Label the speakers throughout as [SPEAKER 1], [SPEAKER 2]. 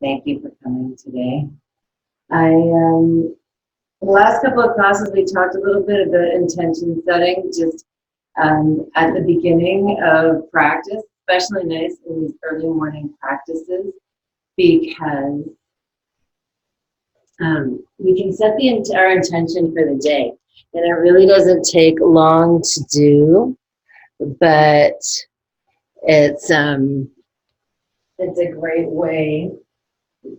[SPEAKER 1] Thank you for coming today. The last couple of classes, we talked a little bit about intention setting, just at the beginning of practice, especially nice in these early morning practices, because we can set our intention for the day, and it really doesn't take long to do, but it's a great way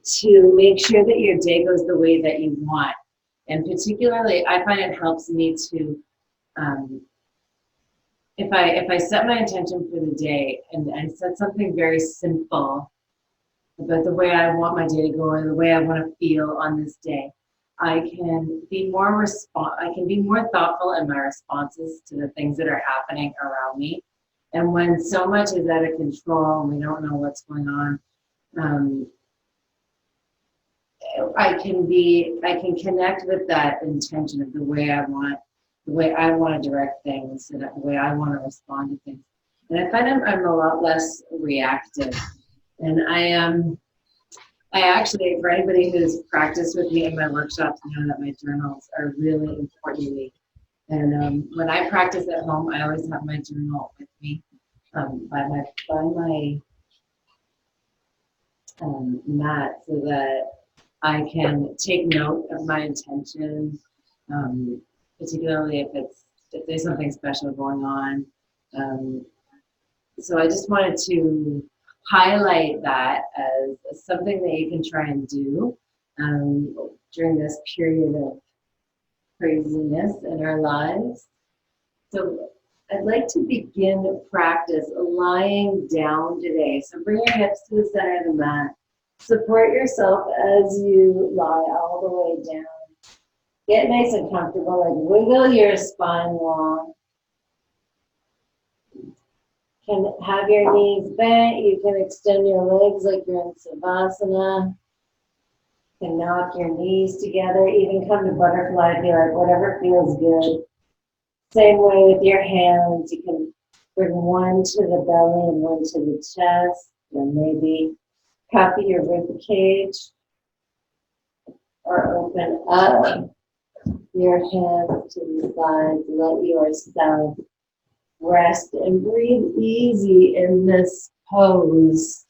[SPEAKER 1] to make sure that your day goes the way that you want. And particularly, I find it helps me to, if I set my intention for the day and I set something very simple about the way I want my day to go or the way I want to feel on this day, I can be more thoughtful in my responses to the things that are happening around me. And when so much is out of control and we don't know what's going on, I can connect with that intention of the way I want to direct things, and the way I want to respond to things. And I find I'm a lot less reactive. And I actually, for anybody who's practiced with me in my workshops, know that my journals are really important to me. And when I practice at home, I always have my journal with me by my mat, so that I can take note of my intention, particularly if there's something special going on. So I just wanted to highlight that as something that you can try and do during this period of craziness in our lives. So I'd like to begin practice lying down today. So bring your hips to the center of the mat. Support yourself as you lie all the way down. Get nice and comfortable, like wiggle your spine long. You can have your knees bent. You can extend your legs like you're in Savasana. You can knock your knees together. Even come to butterfly if you like, whatever feels good. Same way with your hands. You can bring one to the belly and one to the chest, or maybe cup your rib cage, or open up your hands to the sides. Let yourself rest and breathe easy in this pose.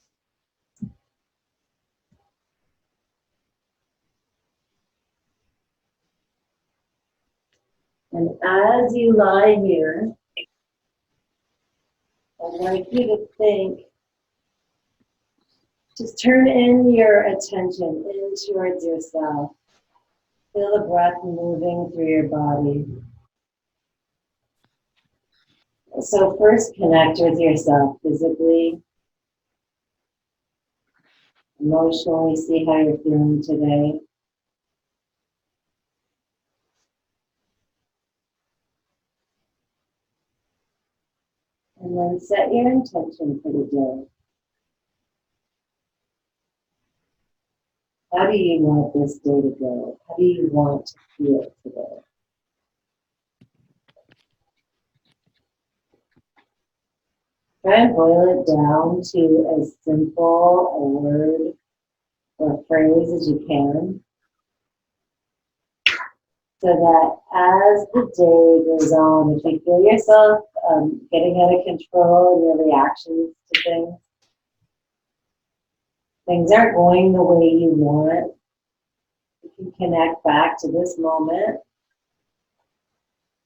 [SPEAKER 1] And as you lie here, I'd like you to think, just turn in your attention in towards yourself. Feel the breath moving through your body. So first connect with yourself physically, emotionally, see how you're feeling today. And then set your intention for the day. How do you want this day to go? How do you want to feel today? Try and boil it down to as simple a word or phrase as you can, so that as the day goes on, if you feel yourself getting out of control in your reactions to things aren't going the way you want, you can connect back to this moment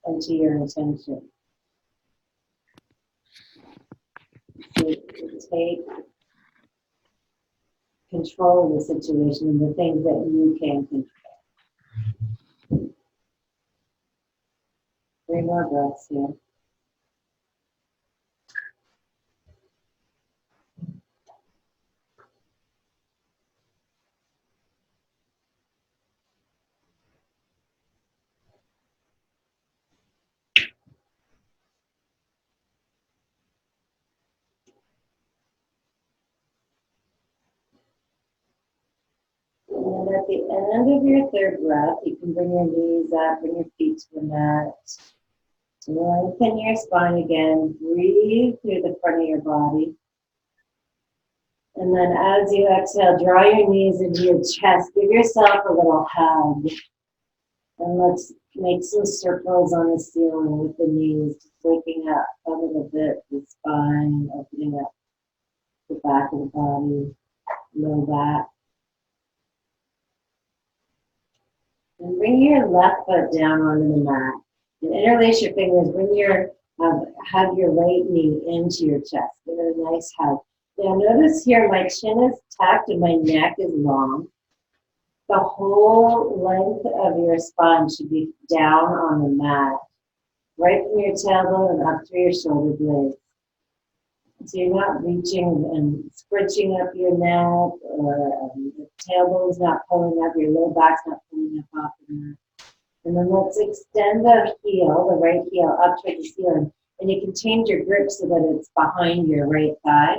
[SPEAKER 1] and to your intention. To take control of the situation and the things that you can control. 3 more breaths here. And then at the end of your 3rd breath, you can bring your knees up, bring your feet to the mat. Lengthen your spine again. Breathe through the front of your body. And then as you exhale, draw your knees into your chest. Give yourself a little hug. And let's make some circles on the ceiling with the knees, just waking up a little bit, the spine, opening up the back of the body, low back. And bring your left foot down onto the mat. And interlace your fingers. Bring your, hug your right knee into your chest. Give it a nice hug. Now notice here my chin is tucked and my neck is long. The whole length of your spine should be down on the mat, right from your tailbone and up through your shoulder blades. So you're not reaching and scrunching up your neck, or the tailbone's not pulling up, your low back's not pulling up off the mat. And then let's extend the heel, the right heel, up toward the ceiling. And you can change your grip so that it's behind your right thigh.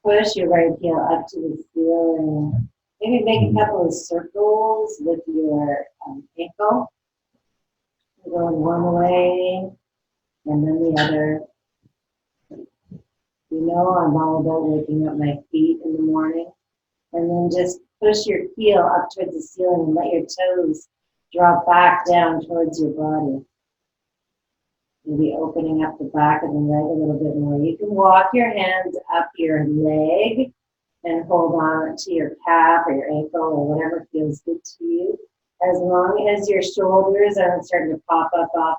[SPEAKER 1] Push your right heel up to the ceiling. Maybe make a couple of circles with your ankle. Going one way and then the other. You know I'm all about waking up my feet in the morning. And then just push your heel up towards the ceiling and let your toes drop back down towards your body. Maybe opening up the back of the leg a little bit more. You can walk your hands up your leg and hold on to your calf or your ankle or whatever feels good to you. As long as your shoulders aren't starting to pop up off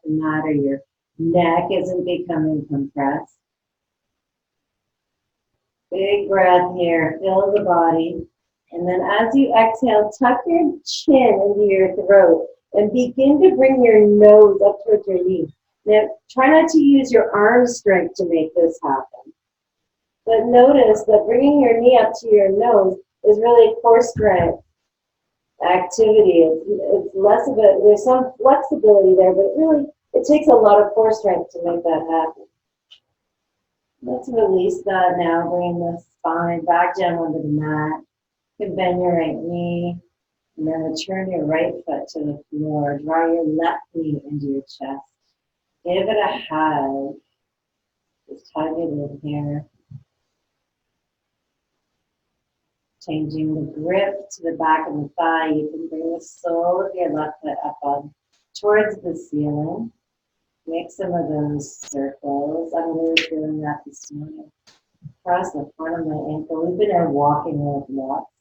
[SPEAKER 1] the mat or your neck isn't becoming compressed. Big breath here, fill the body. And then as you exhale, tuck your chin into your throat and begin to bring your nose up towards your knee. Now, try not to use your arm strength to make this happen. But notice that bringing your knee up to your nose is really core strength activity. It's less of a, there's some flexibility there, but it takes a lot of core strength to make that happen. Let's release that now, bring the spine back down onto the mat. You can bend your right knee, and then return your right foot to the floor. Draw your left knee into your chest. Give it a hug. Just hug it in here. Changing the grip to the back of the thigh. You can bring the sole of your left foot up on towards the ceiling. Make some of those circles. I'm really feeling that this morning. Across the front of my ankle. We've been out walking with lots.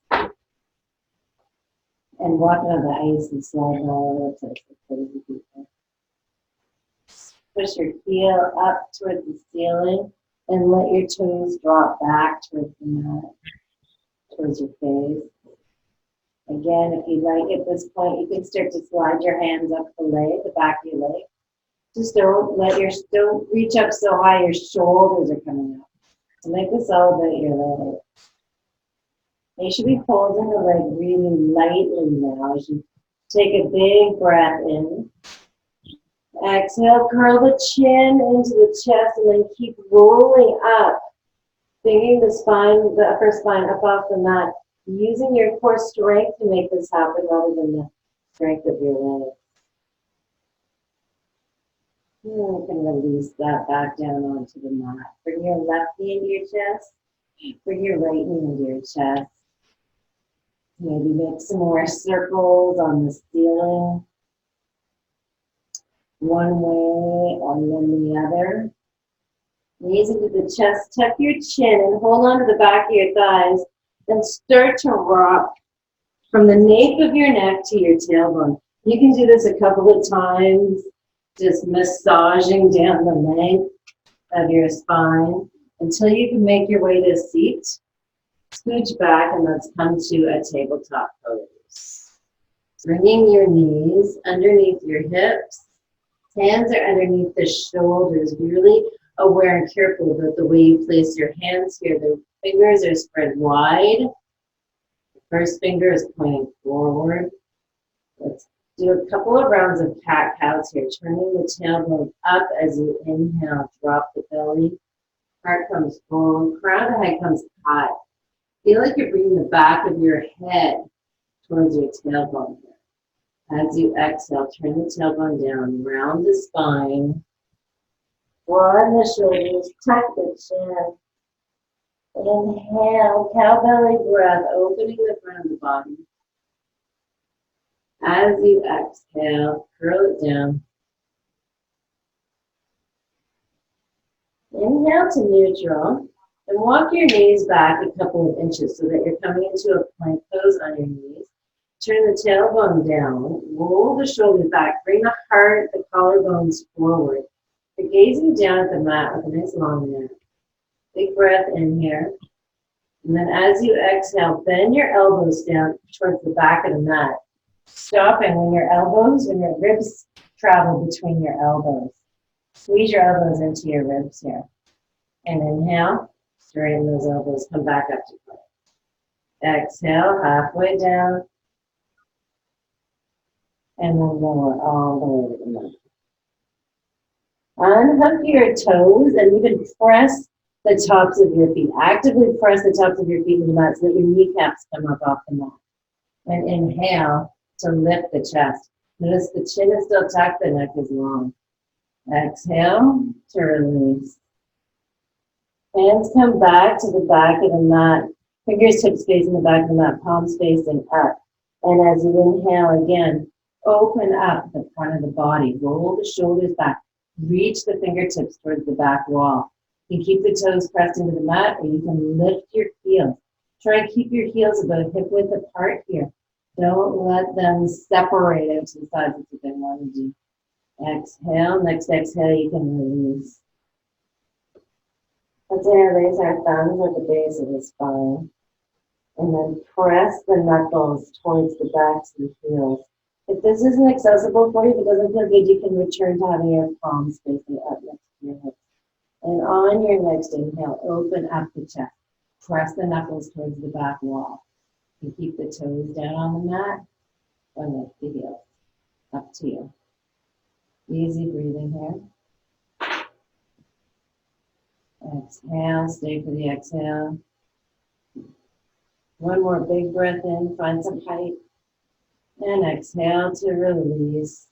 [SPEAKER 1] And walking on the ice and sliding all over the place with crazy people. Push your heel up towards the ceiling and let your toes drop back towards the mat, towards your face. Again, if you like at this point, you can start to slide your hands up the leg, the back of your leg. Just don't reach up so high your shoulders are coming up. So make this all about your leg. You should be holding the leg really lightly now as you take a big breath in. Exhale, curl the chin into the chest and then keep rolling up. Bringing the spine, the upper spine up off the mat. Using your core strength to make this happen rather than the strength of your legs. You can release that back down onto the mat. Bring your left knee into your chest. Bring your right knee into your chest. Maybe make some more circles on the ceiling. One way and then the other. Knees into the chest. Tuck your chin and hold on to the back of your thighs. And start to rock from the nape of your neck to your tailbone. You can do this a couple of times. Just massaging down the length of your spine until you can make your way to a seat. Scooch back and let's come to a tabletop pose. Bringing your knees underneath your hips. Hands are underneath the shoulders. Be really aware and careful about the way you place your hands here. The fingers are spread wide. The first finger is pointing forward. Let's do a couple of rounds of cat-cows here, turning the tailbone up as you inhale, drop the belly. Heart comes forward, crown of the head comes high. Feel like you're bringing the back of your head towards your tailbone here. As you exhale, turn the tailbone down, round the spine, broaden the shoulders, tuck the chin. Inhale, cow belly breath, opening the front of the body. As you exhale, curl it down. Inhale to neutral, and walk your knees back a couple of inches so that you're coming into a plank pose on your knees. Turn the tailbone down, roll the shoulders back, bring the heart, the collarbones forward. You're gazing down at the mat with a nice long neck. Big breath in here. And then as you exhale, bend your elbows down towards the back of the mat. Stopping when your ribs travel between your elbows. Squeeze your elbows into your ribs here. And inhale, straighten those elbows, come back up to plank. Exhale, halfway down. And then lower all the way to the mat. Unhook your toes and you can press the tops of your feet. Actively press the tops of your feet to the mat so that your kneecaps come up off the mat. And inhale to lift the chest. Notice the chin is still tucked, the neck is long. Exhale to release. Hands come back to the back of the mat. Fingers tips facing the back of the mat, palms facing up. And as you inhale again, open up the front of the body. Roll the shoulders back. Reach the fingertips towards the back wall. You can keep the toes pressed into the mat, or you can lift your heels. Try and keep your heels about hip width apart here. Don't let them separate out to the sides. That's what they want to do. Exhale. Next exhale, you can release. Let's interlace our thumbs at the base of the spine. And then press the knuckles towards the backs of the heels. If this isn't accessible for you, if it doesn't feel good, you can return to having your palms facing up next to your hips. And on your next inhale, open up the chest. Press the knuckles towards the back wall. You keep the toes down on the mat or lift the heels. Up to you. Easy breathing here. Exhale, stay for the exhale. One more big breath in, find some height. And exhale to release.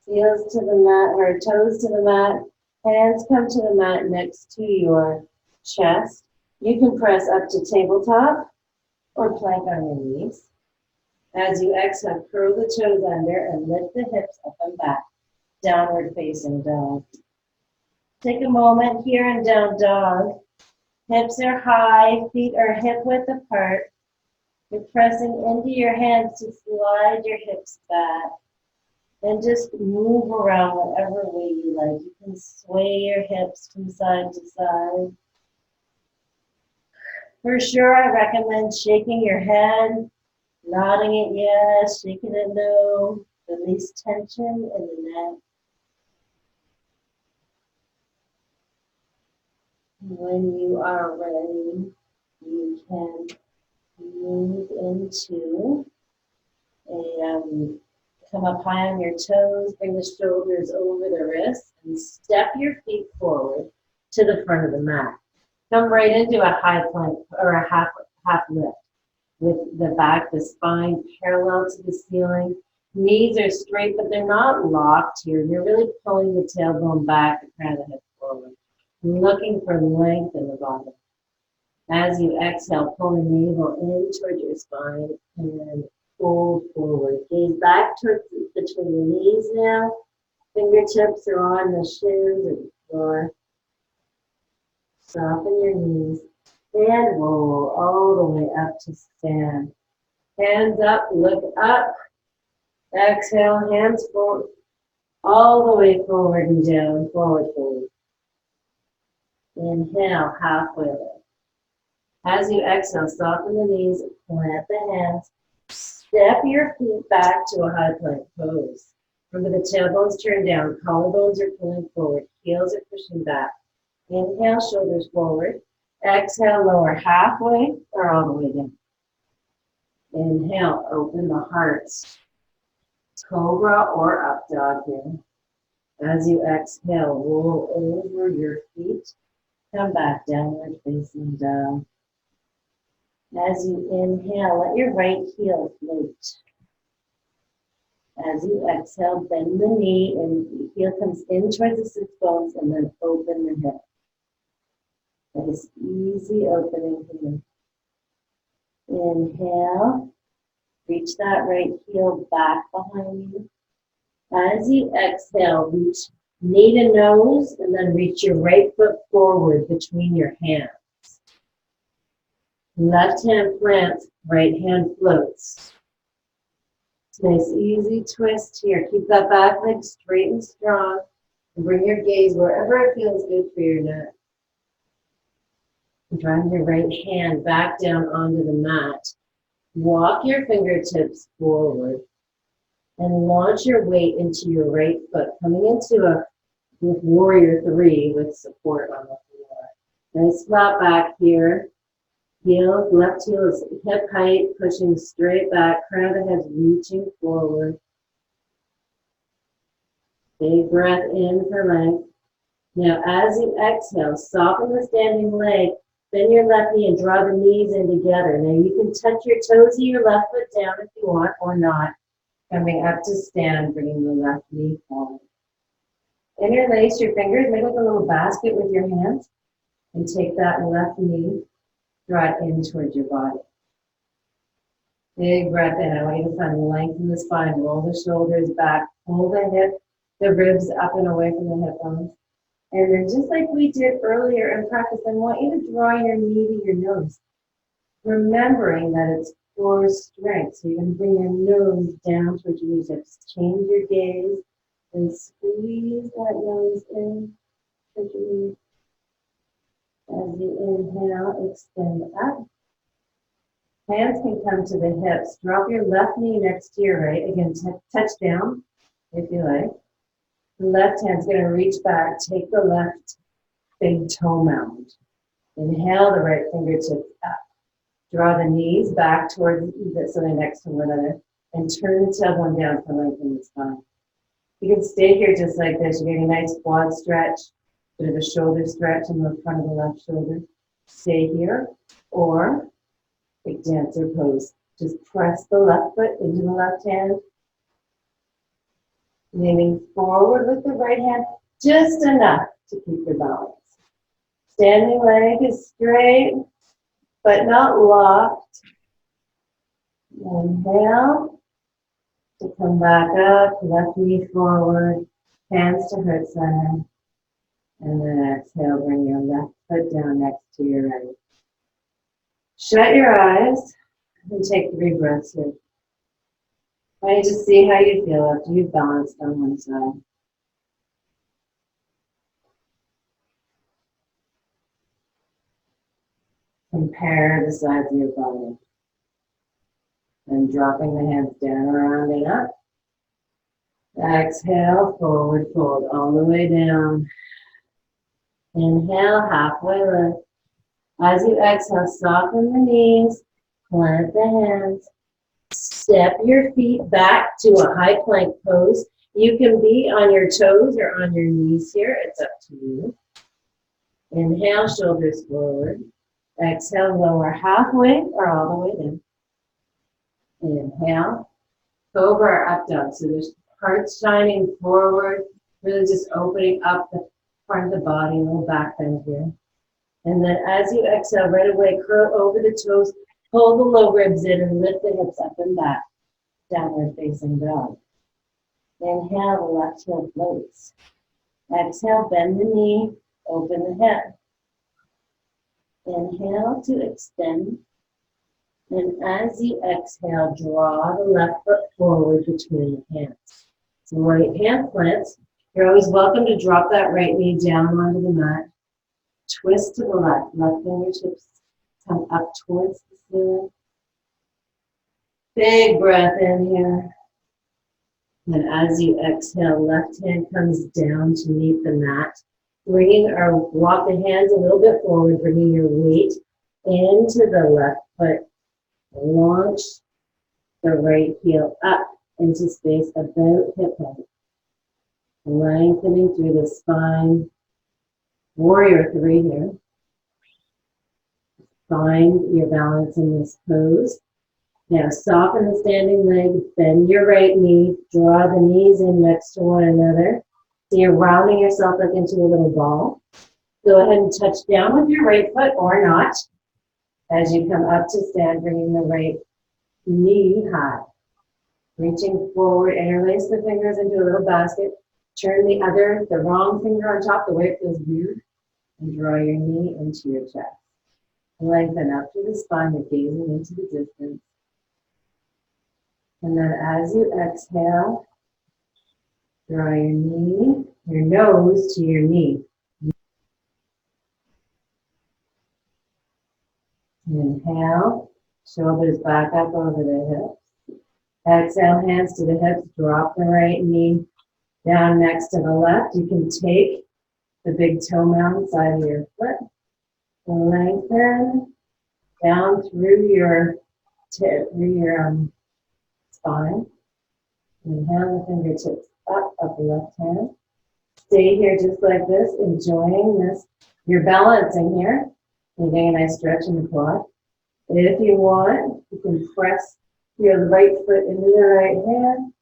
[SPEAKER 1] Heels to the mat, or toes to the mat. Hands come to the mat next to your chest. You can press up to tabletop or plank on your knees. As you exhale, curl the toes under and lift the hips up and back. Downward facing dog. Take a moment here in down dog. Hips are high, feet are hip width apart. You're pressing into your hands to slide your hips back. And just move around whatever way you like. You can sway your hips from side to side. For sure, I recommend shaking your head, nodding it yes, shaking it no. Release tension in the neck. When you are ready, you can move into come up high on your toes, bring the shoulders over the wrists, and step your feet forward to the front of the mat. Come right into a high plank or a half lift with the back, the spine parallel to the ceiling. Knees are straight, but they're not locked here. You're really pulling the tailbone back, the crown of the head forward. Looking for length in the body. As you exhale, pull the navel in towards your spine and fold forward. Gaze back towards between your knees now. Fingertips are on the shins or the floor. Soften your knees and roll all the way up to stand. Hands up, look up. Exhale, hands forward, all the way forward and down, forward, forward. Inhale, halfway lift. As you exhale, soften the knees, plant the hands, step your feet back to a high plank pose. Remember the tailbones turn down, collarbones are pulling forward, heels are pushing back. Inhale, shoulders forward. Exhale, lower halfway or all the way down. Inhale, open the heart. Cobra or up dog here. As you exhale, roll over your feet. Come back, downward facing dog. As you inhale, let your right heel float. As you exhale, bend the knee and the heel comes in towards the sits bones and then open the hip. This easy opening here. Inhale, reach that right heel back behind you. As you exhale, reach knee to nose and then reach your right foot forward between your hands. Left hand plants, right hand floats. Nice easy twist here. Keep that back leg straight and strong. And bring your gaze wherever it feels good for your neck. Drive your right hand back down onto the mat. Walk your fingertips forward and launch your weight into your right foot, coming into a warrior three with support on the floor. Nice flat back here. Heel, left heel is hip height, pushing straight back, crown of the head reaching forward. Big breath in for length. Now as you exhale, soften the standing leg, bend your left knee and draw the knees in together. Now you can touch your toes of your left foot down if you want or not. Coming up to stand, bringing the left knee forward. Interlace your fingers, make like a little basket with your hands, and take that left knee, draw it in towards your body. Big breath in. I want you to find length in the spine. Roll the shoulders back, pull the ribs up and away from the hip bones. And then just like we did earlier in practice, I want you to draw your knee to your nose, remembering that it's core strength. So you're going to bring your nose down towards your knees. Just change your gaze and squeeze that nose in towards your knees. As you inhale, extend up. Hands can come to the hips. Drop your left knee next to your right. Again, touch down if you like. The left hand's going to reach back. Take the left big toe mound. Inhale the right fingertips up. Draw the knees back towards so they're next to one another. And turn the tailbone down for length in the spine. You can stay here just like this. You're getting a nice quad stretch. Bit of a shoulder stretch in the front of the left shoulder. Stay here. Or big dancer pose. Just press the left foot into the left hand. Leaning forward with the right hand, just enough to keep your balance. Standing leg is straight, but not locked. Inhale to come back up, left knee forward, hands to heart center. And then exhale, bring your left foot down next to your right. Shut your eyes and take 3 breaths here. I want you to see how you feel after you've balanced on one side. Compare the sides of your body. And dropping the hands down, around and up. Exhale, forward fold all the way down. Inhale, halfway lift. As you exhale, soften the knees, plant the hands. Step your feet back to a high plank pose. You can be on your toes or on your knees here. It's up to you. Inhale, shoulders forward. Exhale, lower halfway or all the way down. Inhale, cobra or up dog. So there's heart shining forward, really just opening up the front of the body, a little back bend here. And then as you exhale, right away, curl over the toes, pull the low ribs in and lift the hips up and back. Downward facing dog. Inhale, the left heel floats. Exhale, bend the knee, open the head. Inhale to extend. And as you exhale, draw the left foot forward between the hands. So right hand plants. You're always welcome to drop that right knee down onto the mat. Twist to the left. Left fingertips come up towards the ceiling. Big breath in here. And as you exhale, left hand comes down to meet the mat. Walk the hands a little bit forward, bringing your weight into the left foot. Launch the right heel up into space about hip height. Lengthening through the spine. Warrior three here. Find your balance in this pose. Now soften the standing leg, bend your right knee, draw the knees in next to one another. So you're rounding yourself up into a little ball. Go ahead and touch down with your right foot or not. As you come up to stand, bringing the right knee high. Reaching forward, interlace the fingers into a little basket. Turn the wrong finger on top, the way it feels weird, and draw your knee into your chest. Lengthen up through the spine, you're gazing into the distance. And then as you exhale, draw your nose to your knee. Inhale, shoulders back up over the hips. Exhale, hands to the hips, drop the right knee down next to the left. You can take the big toe mound side of your foot. Lengthen down through your spine. Inhale the fingertips up the left hand. Stay here just like this, enjoying this. You're balancing here. You're getting a nice stretch in the quad. If you want, you can press your right foot into the right hand.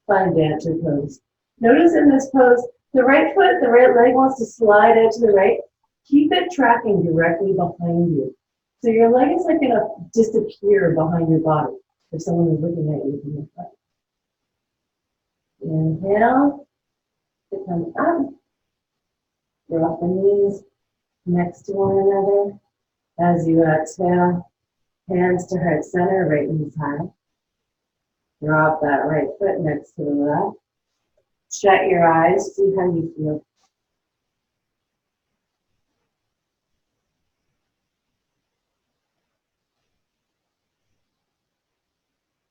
[SPEAKER 1] Find dancer pose. Notice in this pose, the right leg wants to slide out to the right. Keep it tracking directly behind you. So your leg is like going to disappear behind your body if someone is looking at you from the front. Inhale, to come up. Drop the knees next to one another. As you exhale, hands to heart center, right knee high. Drop that right foot next to the left. Shut your eyes, see how you feel.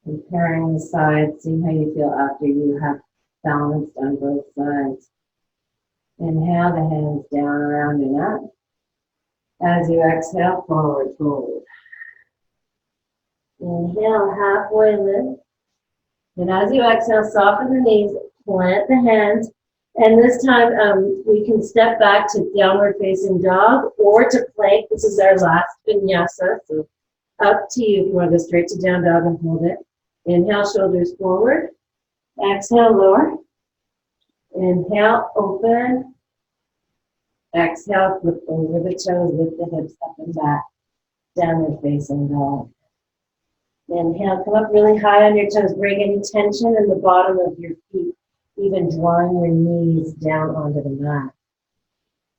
[SPEAKER 1] Comparing the sides, see how you feel after you have balanced on both sides. Inhale the hands down, around and up. As you exhale, forward fold. Inhale, halfway lift. And as you exhale, soften the knees, plant the hands. And this time, we can step back to downward facing dog or to plank. This is our last vinyasa, so up to you if you want to go straight to down dog and hold it. Inhale, shoulders forward. Exhale, lower. Inhale, open. Exhale, flip over the toes, lift the hips up and back. Downward facing dog. Inhale, come up really high on your toes. Bring any tension in the bottom of your feet, even drawing your knees down onto the mat.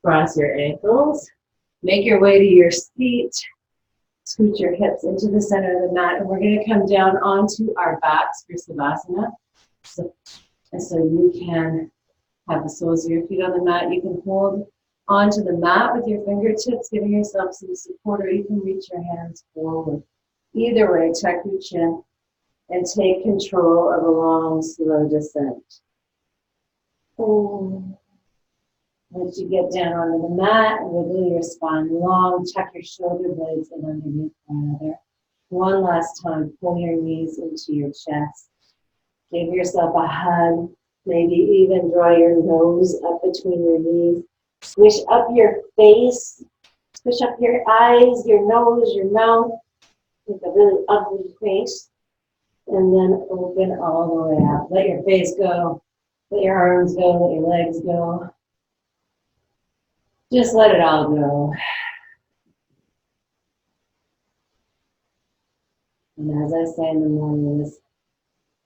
[SPEAKER 1] Cross your ankles. Make your way to your seat. Scoot your hips into the center of the mat, and we're going to come down onto our backs for Savasana. So you can have the soles of your feet on the mat. You can hold onto the mat with your fingertips, giving yourself some support, or you can reach your hands forward. Either way, tuck your chin and take control of a long, slow descent. Once you get down onto the mat, wiggle your spine long, tuck your shoulder blades in underneath one another. One last time, pull your knees into your chest. Give yourself a hug. Maybe even draw your nose up between your knees. Squish up your face. Squish up your eyes, your nose, your mouth. With a really ugly face. And then open all the way out. Let your face go. Let your arms go. Let your legs go. Just let it all go. And as I say in the morning, this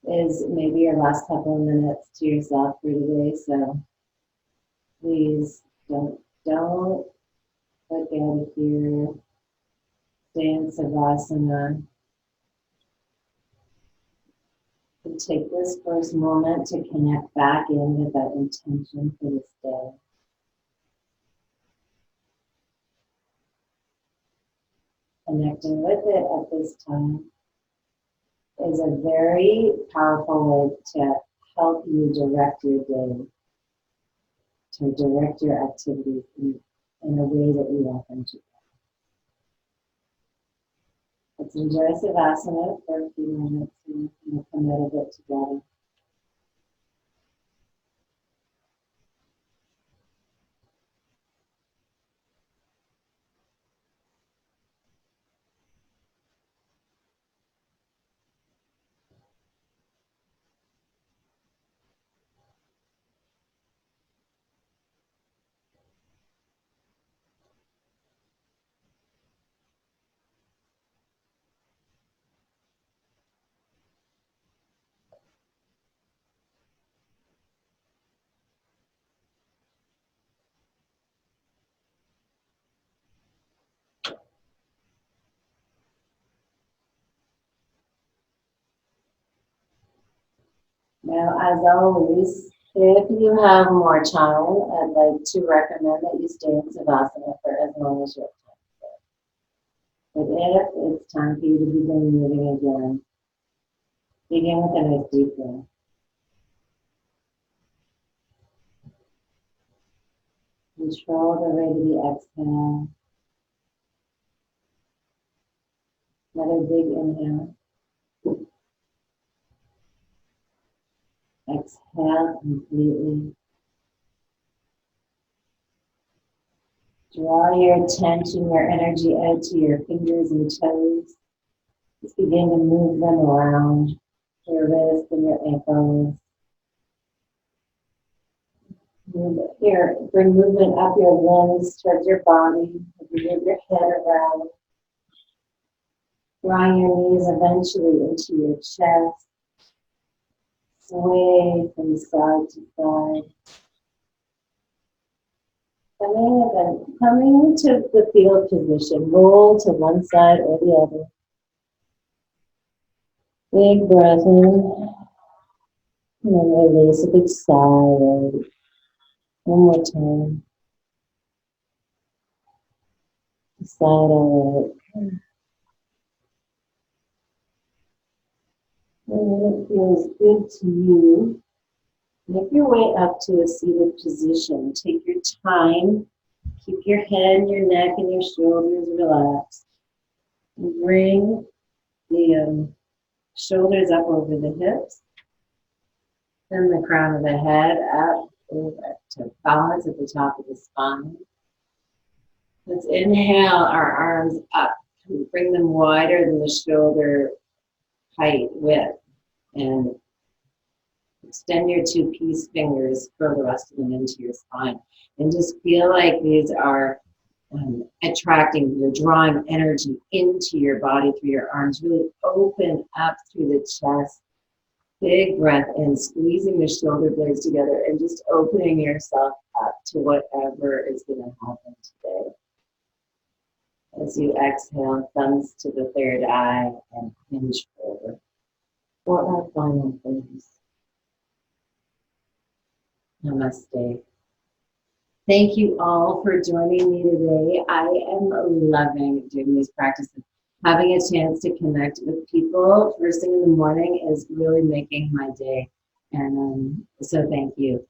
[SPEAKER 1] is maybe your last couple of minutes to yourself for today. So please don't forget if you're stay in Savasana. And take this first moment to connect back in with that intention for this day. Connecting with it at this time is a very powerful way to help you direct your day, to direct your activities in a way that you want them to. Let's enjoy Savasana for a few minutes and we'll come out of it together. Now, as always, if you have more time, I'd like to recommend that you stay in Savasana for as long as you have time. But if it's time for you to begin moving again, begin with a nice deep breath. Control the rate of the exhale. Another big inhale. Exhale completely. Draw your attention, your energy out to your fingers and toes. Just begin to move them around your wrists and your ankles. Here, bring movement up your limbs, stretch your body, move your head around. Drawing your knees eventually into your chest. Sway from side to side. Coming to the field position, roll to one side or the other. Big breath in, and then release a big sigh out. One more time. Sigh out. And it feels good to you. Make your way up to a seated position. Take your time. Keep your head, your neck, and your shoulders relaxed. And bring the shoulders up over the hips. Then the crown of the head up over to balance at the top of the spine. Let's inhale our arms up. Bring them wider than the shoulder height width. And extend your two peace fingers, curl the rest of them into your spine. And just feel like these are attracting, you're drawing energy into your body through your arms. Really open up through the chest. Big breath in, squeezing the shoulder blades together and just opening yourself up to whatever is going to happen today. As you exhale, thumbs to the third eye and hinge forward for our final pose. Namaste. Thank you all for joining me today. I am loving doing these practices. Having a chance to connect with people first thing in the morning is really making my day. And so thank you.